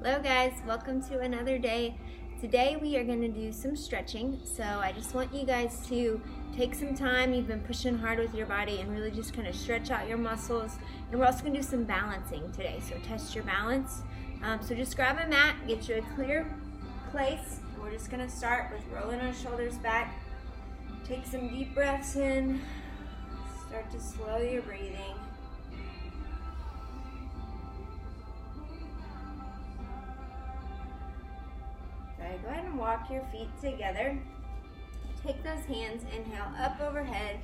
Hello guys, welcome to another day. Today we are going to do some stretching, so I just want you guys to take some time. You've been pushing hard with your body and really just kind of stretch out your muscles. And we're also going to do some balancing today, so test your balance. So just grab a mat, get you a clear place. We're just going to start with rolling our shoulders back. Take some deep breaths in. Start to slow your breathing. Go ahead and walk your feet together. Take those hands, inhale up overhead,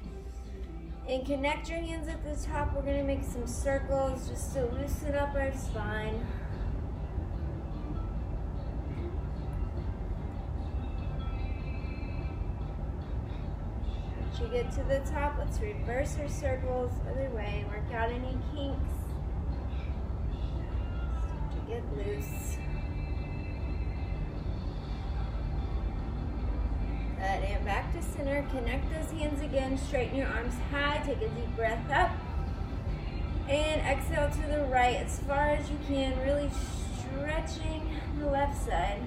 and connect your hands at the top. We're going to make some circles just to loosen up our spine. Once you get to the top, let's reverse our circles other way. Work out any kinks. Start to get loose. And back to center. Connect those hands again. Straighten your arms high. Take a deep breath up. And exhale to the right as far as you can. Really stretching the left side.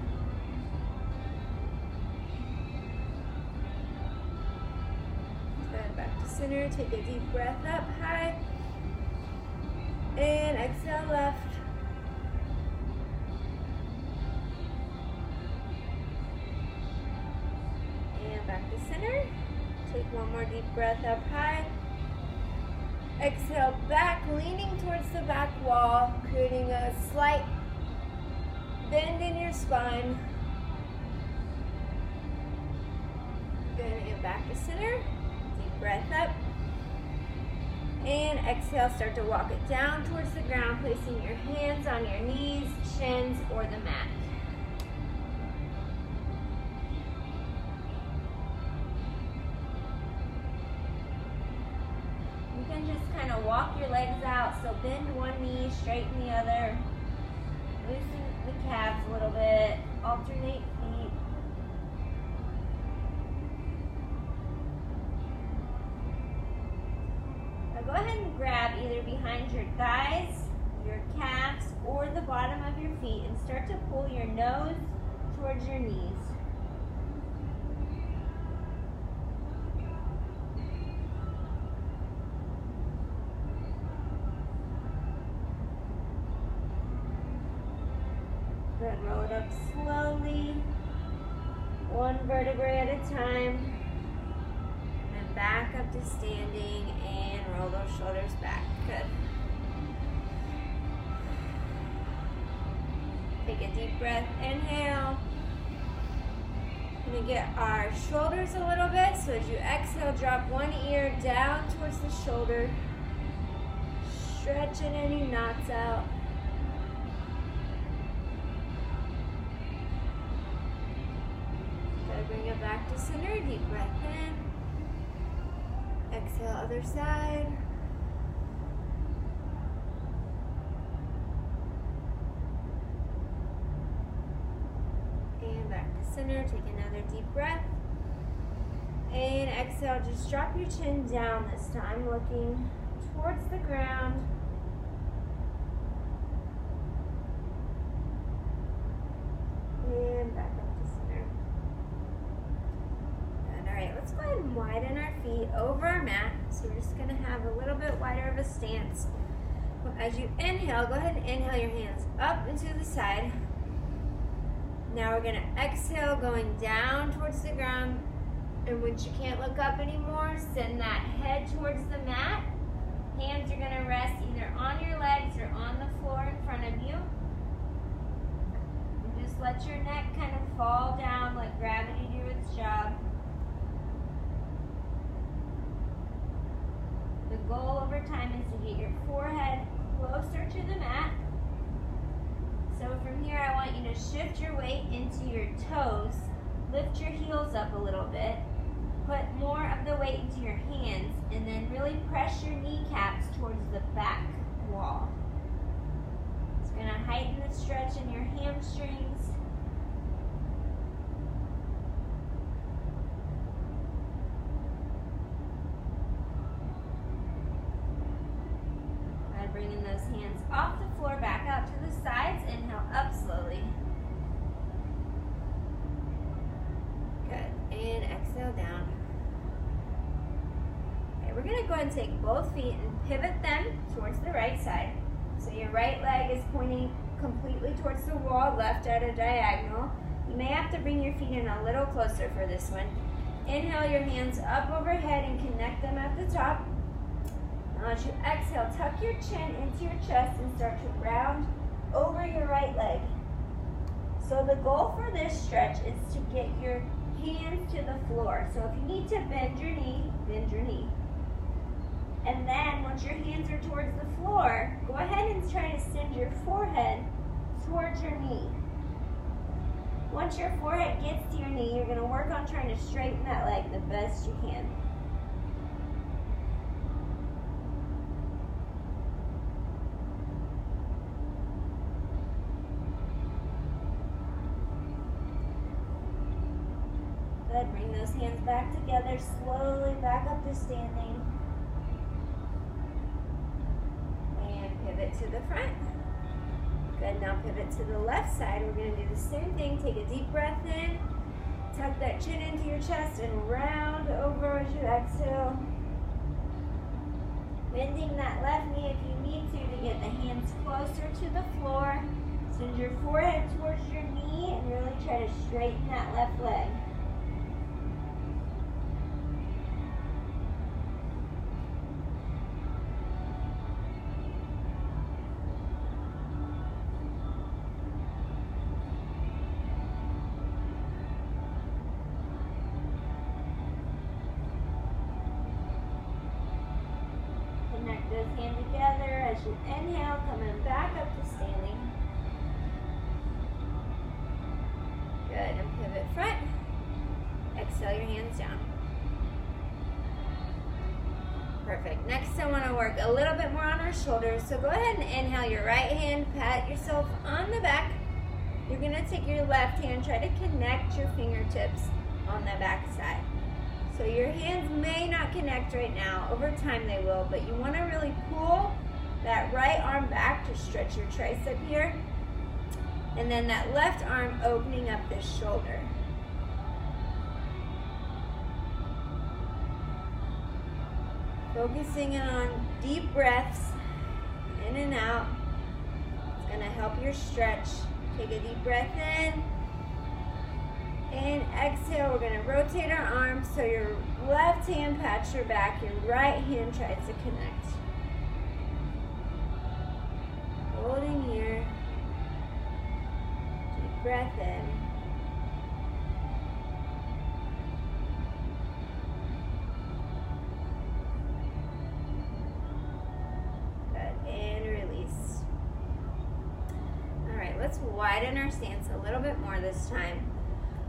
Good. Back to center. Take a deep breath up high. And exhale left. Back to center. Take one more deep breath up high. Exhale back, leaning towards the back wall, creating a slight bend in your spine. Good, and back to center. Deep breath up. And exhale, start to walk it down towards the ground, placing your hands on your knees, shins, or the mat. Just kind of walk your legs out, so bend one knee, straighten the other, loosen the calves a little bit, alternate feet. Now go ahead and grab either behind your thighs, your calves, or the bottom of your feet and start to pull your nose towards your knees. Good, roll it up slowly, one vertebrae at a time, and back up to standing, and roll those shoulders back. Good. Take a deep breath, inhale. We're going to get our shoulders a little bit, so as you exhale, drop one ear down towards the shoulder, stretching any knots out. Bring it back to center, deep breath in. Exhale, other side. And back to center, take another deep breath. And exhale, just drop your chin down this time, looking towards the ground. And back up. Let's go ahead and widen our feet over our mat. So we're just going to have a little bit wider of a stance. As you inhale, go ahead and inhale your hands up and to the side. Now we're going to exhale, going down towards the ground. And once you can't look up anymore, send that head towards the mat. Hands are going to rest either on your legs or on the floor in front of you. And just let your neck kind of fall down, let gravity do its job. The goal over time is to get your forehead closer to the mat. So from here, I want you to shift your weight into your toes, lift your heels up a little bit, put more of the weight into your hands, and then really press your kneecaps towards the back wall. It's going to heighten the stretch in your hamstrings. Bringing those hands off the floor, back out to the sides. Inhale up slowly. go ahead and take both feet and pivot them towards the right side. So your right leg is pointing completely towards the wall, left at a diagonal. You may have to bring your feet in a little closer for this one. Inhale your hands up overhead and connect them at the top. Now as you exhale, tuck your chin into your chest and start to round over your right leg. So the goal for this stretch is to get your hands to the floor. So if you need to bend your knee, bend your knee. And then once your hands are towards the floor, go ahead and try to send your forehead towards your knee. Once your forehead gets to your knee, you're going to work on trying to straighten that leg the best you can. Good, bring those hands back together, slowly back up to standing. And pivot to the front. Good, now pivot to the left side. We're gonna do the same thing. Take a deep breath in, tuck that chin into your chest and round over as you exhale. Bending that left knee if you need to get the hands closer to the floor. Send your forehead towards your knee and really try to straighten that left leg. Connect those hands together as you inhale, coming back up to standing. Good, and pivot front. Exhale your hands down. Perfect. Next I want to work a little bit more on our shoulders. So go ahead and inhale your right hand, pat yourself on the back. You're going to take your left hand, try to connect your fingertips on the back side. So your hands may not connect right now. Over time they will, but you want to really pull that right arm back to stretch your tricep here. And then that left arm opening up this shoulder. Focusing on deep breaths in and out. It's going to help your stretch. Take a deep breath in. And exhale, we're going to rotate our arms so your left hand pats your back, your right hand tries to connect. Holding here. Deep breath in. Good, and release. All right, let's widen our stance a little bit more this time.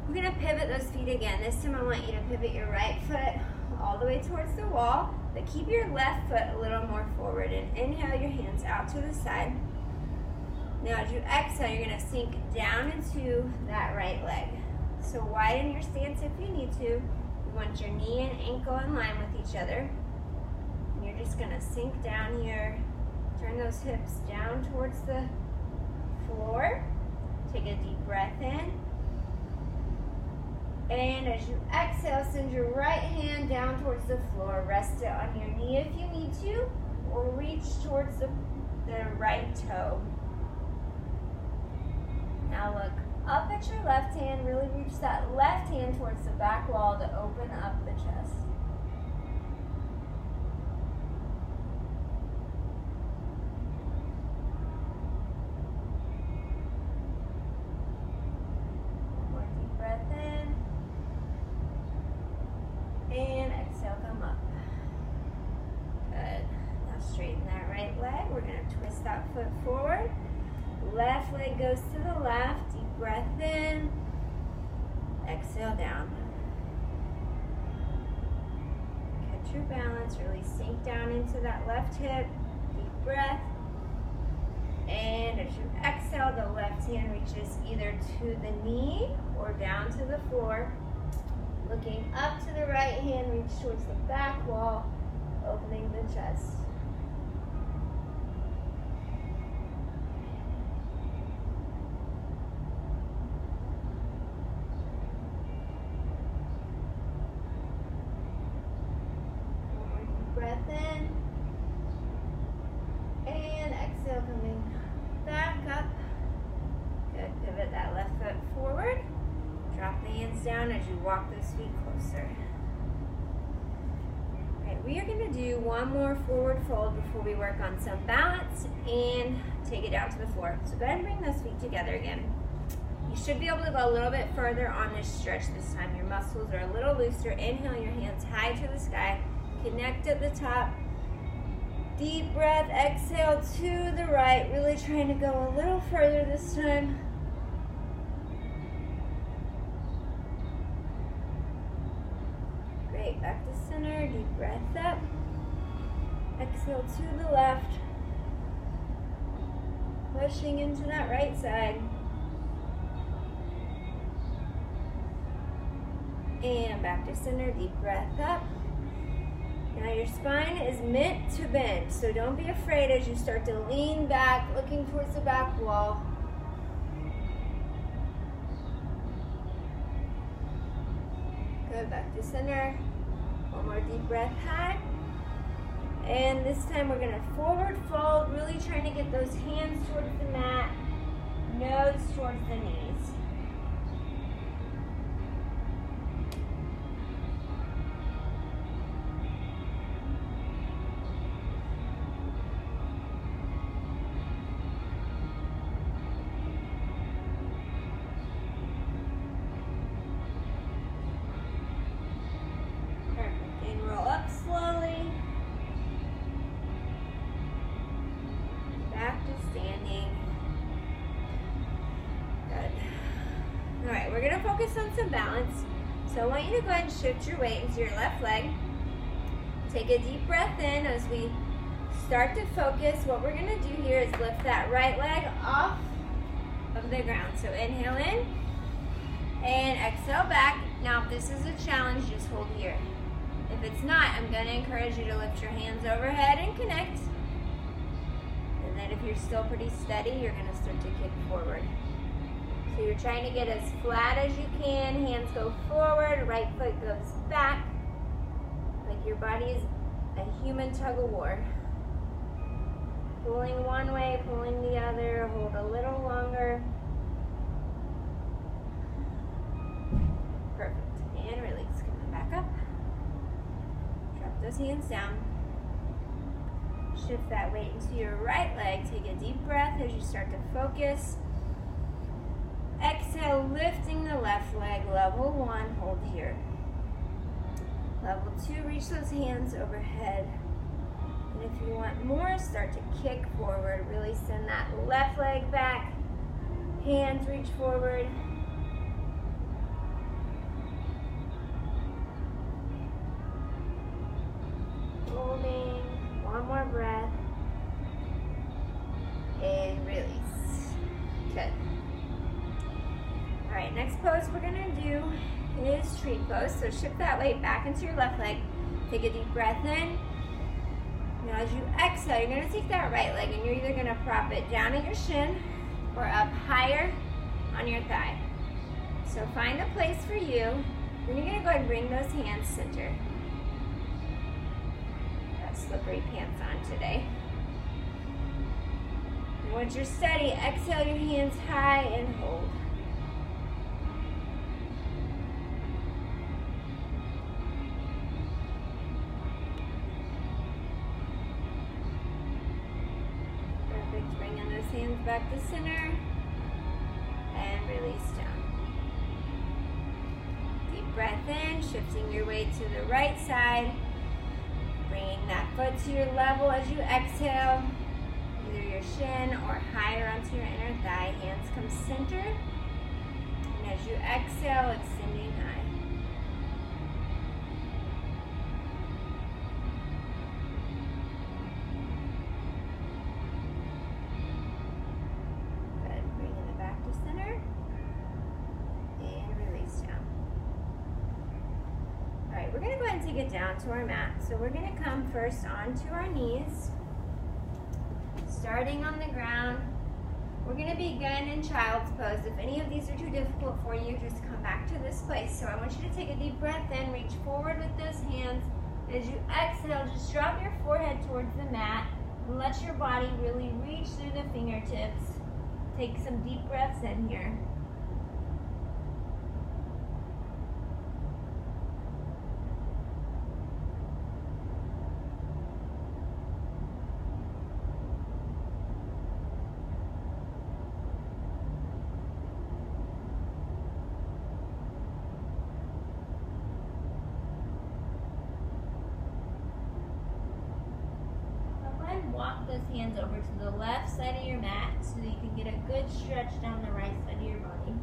We're going to pivot those feet again. This time I want you to pivot your right foot all the way towards the wall, but keep your left foot a little more forward and inhale your hands out to the side. Now as you exhale, you're going to sink down into that right leg. So widen your stance if you need to. You want your knee and ankle in line with each other. And you're just going to sink down here. Turn those hips down towards the floor. Take a deep breath in. And as you exhale, send your right hand down towards the floor. Rest it on your knee if you need to, or reach towards the right toe. Now look up at your left hand. Really reach that left hand towards the back wall to open up the chest. One more deep breath in. And exhale, come up. Good. Now straighten that right leg. We're going to twist that foot forward. Left leg goes to the left. Deep breath in. Exhale down. Catch your balance. Really sink down into that left hip. Deep breath. And as you exhale, the left hand reaches either to the knee or down to the floor. Looking up to the right hand, reach towards the back wall, opening the chest. One more deep breath hands down as you walk those feet closer. All right, we are going to do one more forward fold before we work on some balance and take it down to the floor. So go ahead and bring those feet together again. You should be able to go a little bit further on this stretch this time. Your muscles are a little looser. Inhale your hands high to the sky. Connect at the top. Deep breath, exhale to the right. Really trying to go a little further this time. Great, back to center. Deep breath up. Exhale to the left. Pushing into that right side. And back to center, deep breath up. Now your spine is meant to bend, so don't be afraid as you start to lean back, looking towards the back wall. Good, back to center. One more deep breath high. And this time we're gonna forward fold, really trying to get those hands towards the mat, nose towards the knees. On some balance. So I want you to go ahead and shift your weight into your left leg. Take a deep breath in as we start to focus. What we're going to do here is lift that right leg off of the ground. So inhale in and exhale back. Now if this is a challenge, just hold here. If it's not, I'm going to encourage you to lift your hands overhead and connect. And then if you're still pretty steady, you're going to start to kick forward. So you're trying to get as flat as you can, hands go forward, right foot goes back, like your body is a human tug of war. Pulling one way, pulling the other, hold a little longer. Perfect, and release, coming back up. Drop those hands down. Shift that weight into your right leg, take a deep breath as you start to focus. Exhale, lifting the left leg, level 1, hold here. Level 2, reach those hands overhead. And if you want more, start to kick forward. Really send that left leg back. Hands reach forward. Holding, one more breath. And release. Good. All right, next pose we're gonna do is tree pose. So shift that weight back into your left leg. Take a deep breath in. Now as you exhale, you're gonna take that right leg and you're either gonna prop it down at your shin or up higher on your thigh. So find a place for you. Then you're gonna go ahead and bring those hands center. Got slippery pants on today. And once you're steady, exhale your hands high and hold. Hands back to center and release down. Deep breath in, shifting your weight to the right side. Bringing that foot to your level as you exhale, either your shin or higher onto your inner thigh. Hands come center. And as you exhale, extending high. Get down to our mat. So we're going to come first onto our knees, starting on the ground. We're going to begin in child's pose. If any of these are too difficult for you, just come back to this place. So I want you to take a deep breath in, reach forward with those hands. As you exhale, just drop your forehead towards the mat and let your body really reach through the fingertips. Take some deep breaths in here. hands over to the left side of your mat so that you can get a good stretch down the right side of your body.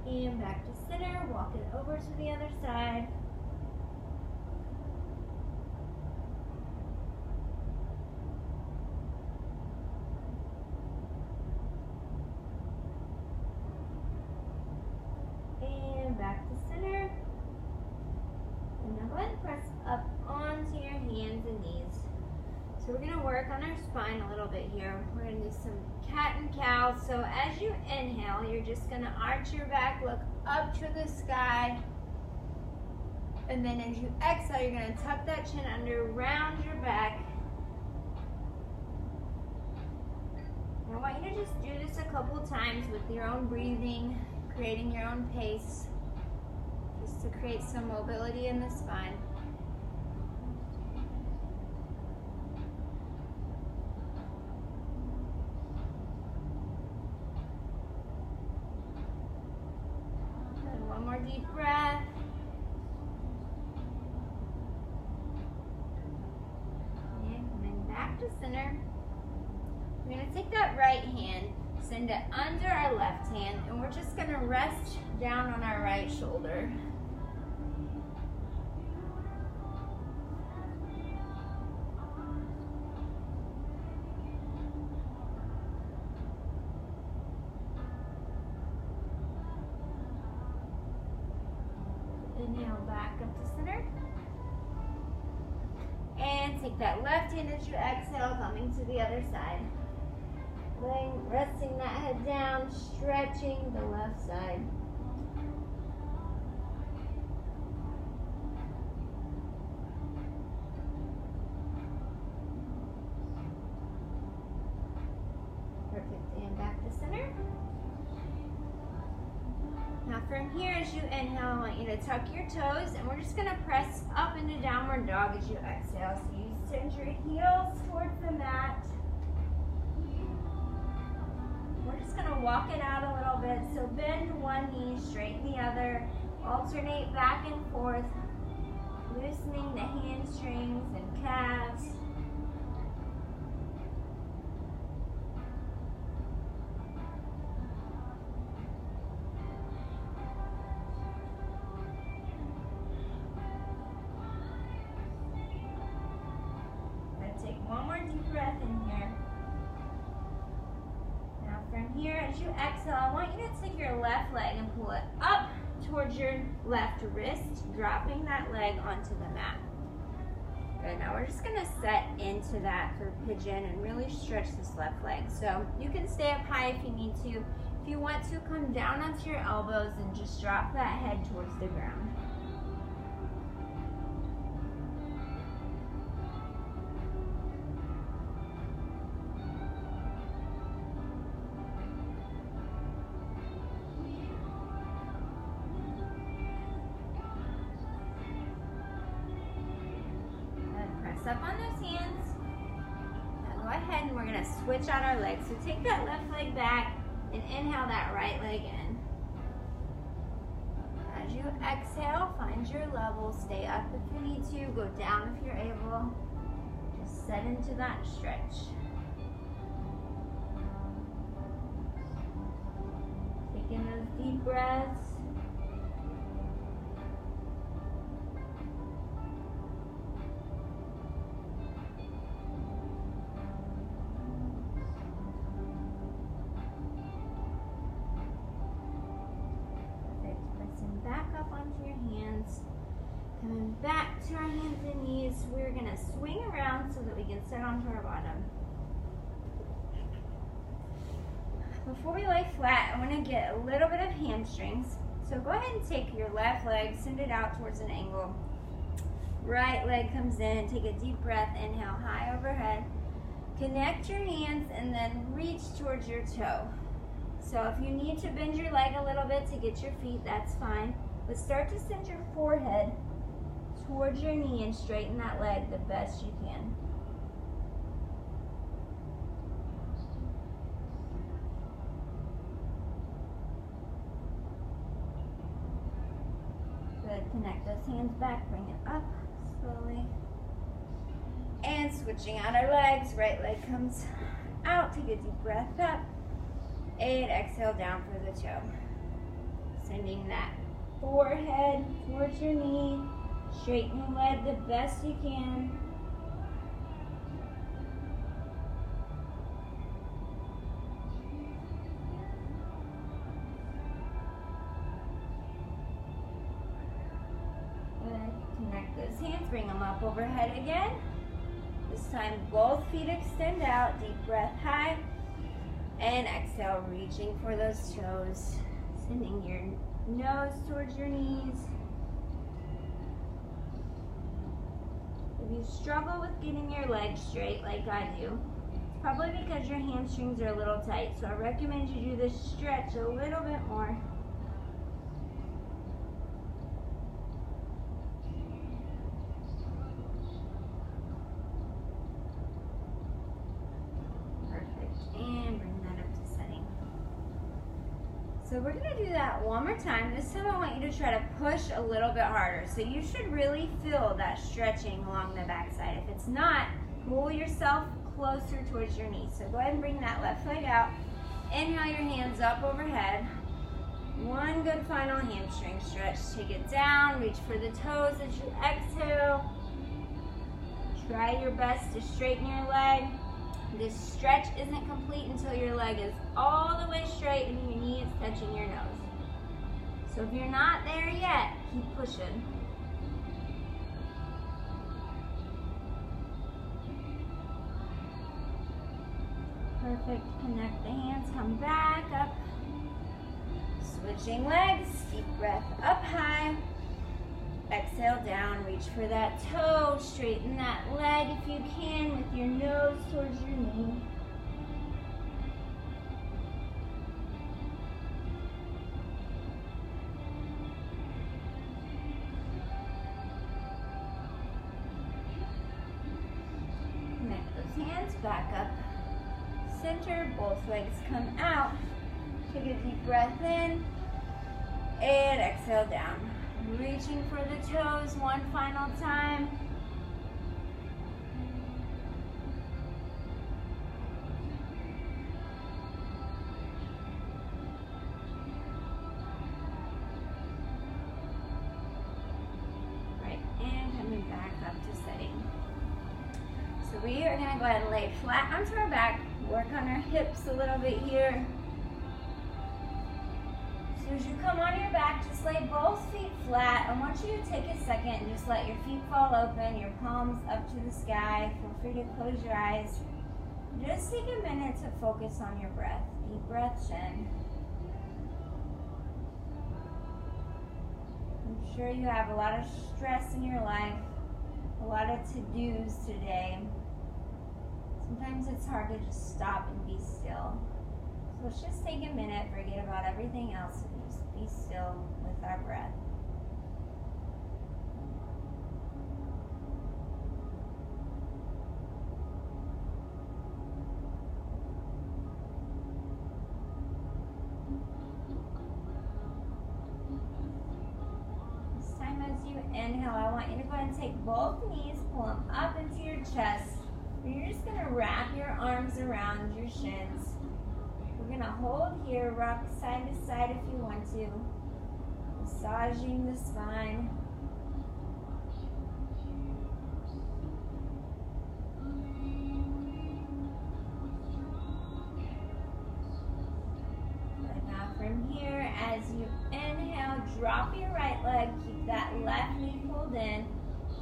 And back to center, walk it over to the other side. And back to center. And now go ahead and press up onto your hands and knees. So we're going to work on our spine a little bit here. We're going to do some cat and cow. So as you inhale, you're just going to arch your back, look up to the sky. And then as you exhale, you're going to tuck that chin under, round your back. And I want you to just do this a couple times with your own breathing, creating your own pace, just to create some mobility in the spine. Deep breath. And coming back to center. We're going to take that right hand, send it under our left hand, and we're just going to rest down on our right shoulder. Inhale back up to center. And take that left hand as you exhale, coming to the other side. Resting that head down, stretching the left side. Perfect. And back to center. Now from here, as you inhale, I want you to tuck your toes, and we're just going to press up into downward dog as you exhale. So you send your heels towards the mat. We're just going to walk it out a little bit. So bend one knee, straighten the other, alternate back and forth, loosening the hamstrings and calves. One more deep breath in here. Now from here, as you exhale, I want you to take your left leg and pull it up towards your left wrist, dropping that leg onto the mat. Good, now we're just gonna set into that for pigeon and really stretch this left leg. So you can stay up high if you need to. If you want to, come down onto your elbows and just drop that head towards the ground. Up on those hands. Now go ahead and we're going to switch out our legs. So take that left leg back and inhale that right leg in. As you exhale, find your level. Stay up if you need to. Go down if you're able. Just set into that stretch. Taking those deep breaths. Back up onto your hands. Coming back to our hands and knees, we're going to swing around so that we can sit onto our bottom. Before we lay flat, I want to get a little bit of hamstrings. So go ahead and take your left leg, send it out towards an angle. Right leg comes in, take a deep breath, inhale high overhead. Connect your hands and then reach towards your toe. So if you need to bend your leg a little bit to get your feet, that's fine. But start to send your forehead towards your knee and straighten that leg the best you can. hands back, bring it up slowly. And switching out our legs, right leg comes out, take a deep breath up. And exhale down for the toe. Sending that forehead towards your knee. Straighten your leg the best you can. Good. Connect those hands, bring them up overhead again. This time both feet extend out, deep breath high. And exhale, reaching for those toes. Sending your nose towards your knees. If you struggle with getting your legs straight like I do, it's probably because your hamstrings are a little tight. So I recommend you do this stretch a little bit more. So we're going to do that one more time. This time I want you to try to push a little bit harder. So you should really feel that stretching along the backside. If it's not, pull yourself closer towards your knees. So go ahead and bring that left leg out. Inhale your hands up overhead. One good final hamstring stretch. Take it down, reach for the toes as you exhale. Try your best to straighten your leg. This stretch isn't complete until your leg is all the way straight and your knee is touching your nose. So if you're not there yet, keep pushing. Perfect. Connect the hands, come back up. Switching legs, deep breath up high. Exhale down, reach for that toe, straighten that leg if you can with your nose towards your knee. Connect those hands back up. Center, both legs come out. Take a deep breath in and exhale down. Reaching for the toes one final time. Right, and coming back up to setting. So we are going to go ahead and lay flat onto our back, work on our hips a little bit here. So as you come on your back, just lay both feet flat. I want you to take a second and just let your feet fall open, your palms up to the sky. Feel free to close your eyes. Just take a minute to focus on your breath. Deep breaths in. I'm sure you have a lot of stress in your life, a lot of to-dos today. Sometimes it's hard to just stop and be still. So let's just take a minute, forget about everything else, and just be still with our breath. This time as you inhale, I want you to go ahead and take both knees, pull them up into your chest. You're just going to wrap your arms around your shins. We're going to hold here, rock side to side if you want to, massaging the spine. But now from here, as you inhale, drop your right leg, keep that left knee pulled in,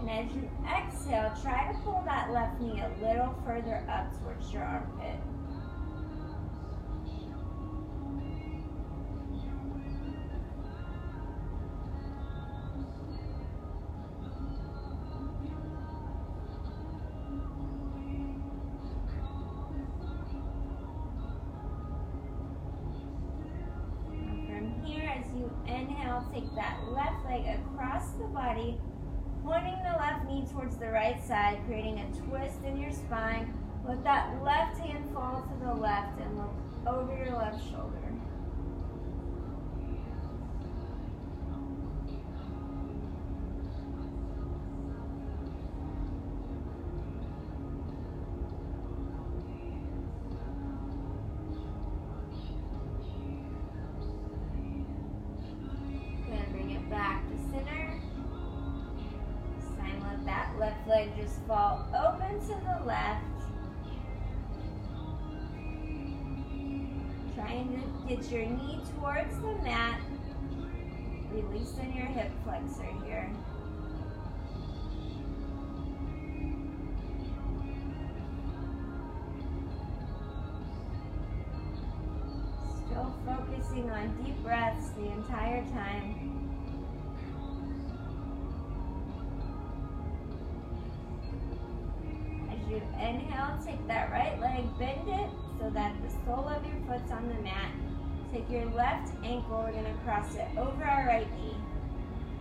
and as you exhale, try to pull that left knee a little further up towards your armpit. Inhale, take that left leg across the body, pointing the left knee towards the right side, creating a twist in your spine. Let that left hand fall to the left and look over your left shoulder. left leg just fall open to the left. Trying to get your knee towards the mat. Releasing your hip flexor here. Still focusing on deep breaths the entire time. As you inhale, take that right leg, bend it so that the sole of your foot's on the mat. Take your left ankle, we're going to cross it over our right knee.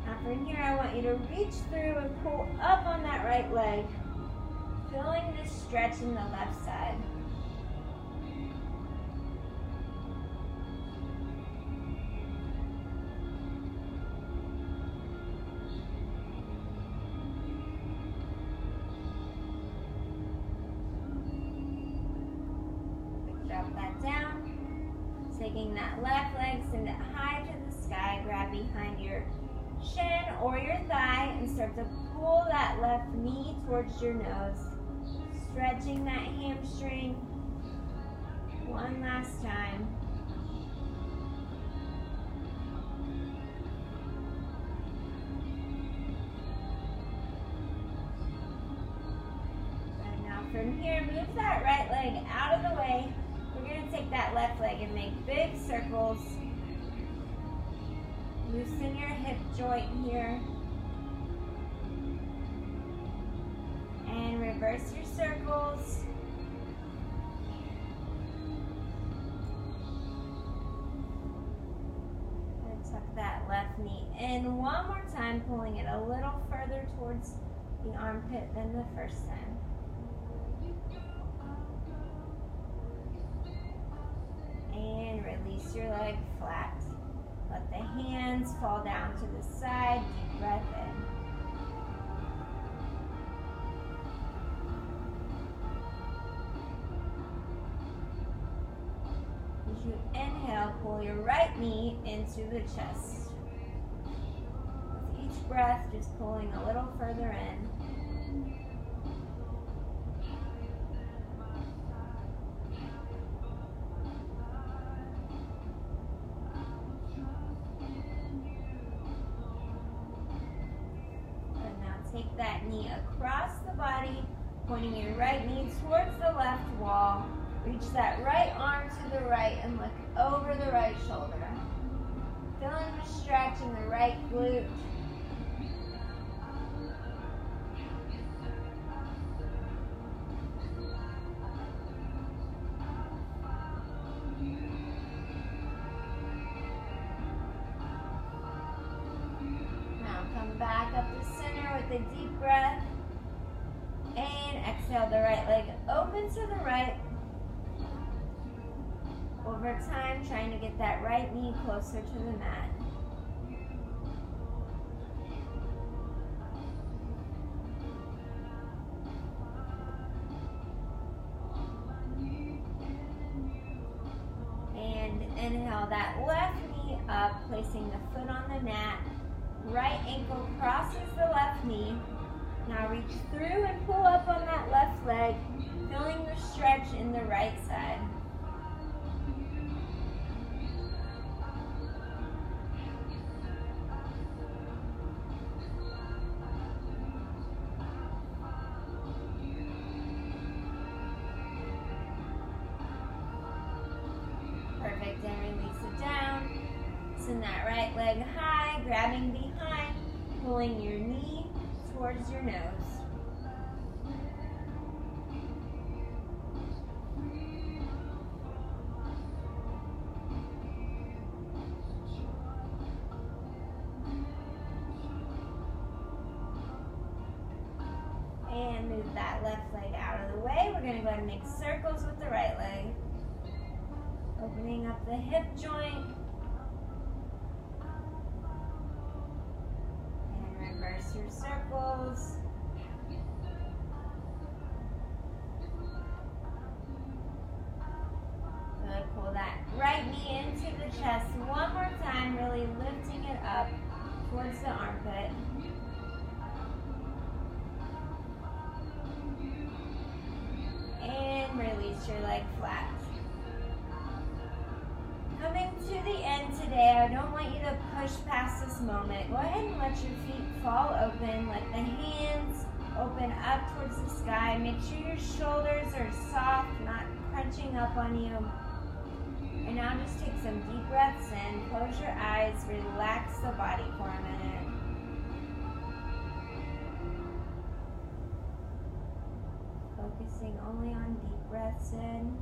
Now from here, I want you to reach through and pull up on that right leg, feeling this stretch in the left side. Drop that down. Taking that left leg, send it high to the sky, grab behind your shin or your thigh and start to pull that left knee towards your nose. Stretching that hamstring. One last time. And now from here, move that right leg out of the way. We're going to take that left leg and make big circles. Loosen your hip joint here. And reverse your circles. And tuck that left knee in one more time, pulling it a little further towards the armpit than the first time. And release your leg flat. Let the hands fall down to the side. Deep breath in. As you inhale, pull your right knee into the chest. With each breath, just pulling a little further in. Take that knee across the body, pointing your right knee towards the left wall. Reach that right arm to the right and look over the right shoulder. Feeling the stretch in the right glute. Now come back up to center with a deep breath. And exhale, the right leg open to the right. Over time, trying to get that right knee closer to the mat. And inhale that left knee up, placing the foot on the mat. Right ankle crosses the left knee. Now reach through and pull up on that left leg, feeling the stretch in the right side. Perfect, and release it down. Send that right leg high, grabbing behind, pulling your knee towards your nose. And move that left leg out of the way. We're going to go ahead and make circles with the right leg. Opening up the hip joint. And reverse your circles. Good. Pull that right knee into the chest one more time, really lifting it up towards the armpit. release your leg flat. Coming to the end today, I don't want you to push past this moment. Go ahead and let your feet fall open. Let the hands open up towards the sky. Make sure your shoulders are soft, not crunching up on you. And now just take some deep breaths in. Close your eyes. Relax the body for a minute. Focusing only on deep breaths in and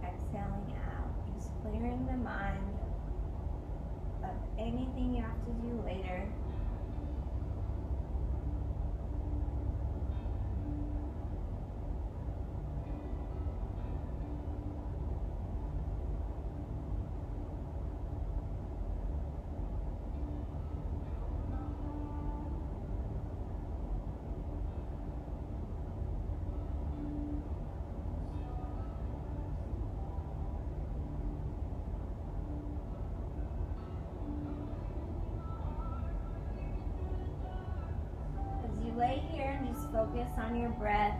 exhaling out. Just clearing the mind of anything you have to do later. Lay here and just focus on your breath.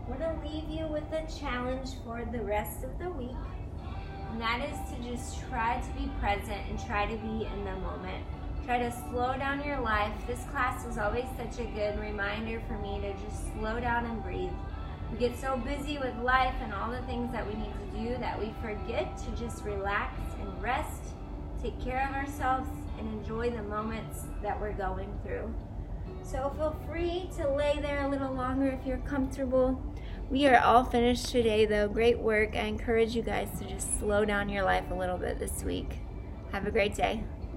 We're going to leave you with a challenge for the rest of the week, and that is to just try to be present and try to be in the moment. Try to slow down your life. This class was always such a good reminder for me to just slow down and breathe. We get so busy with life and all the things that we need to do that we forget to just relax and rest, take care of ourselves, and enjoy the moments that we're going through. So feel free to lay there a little longer if you're comfortable. We are all finished today though. Great work. I encourage you guys to just slow down your life a little bit this week. Have a great day.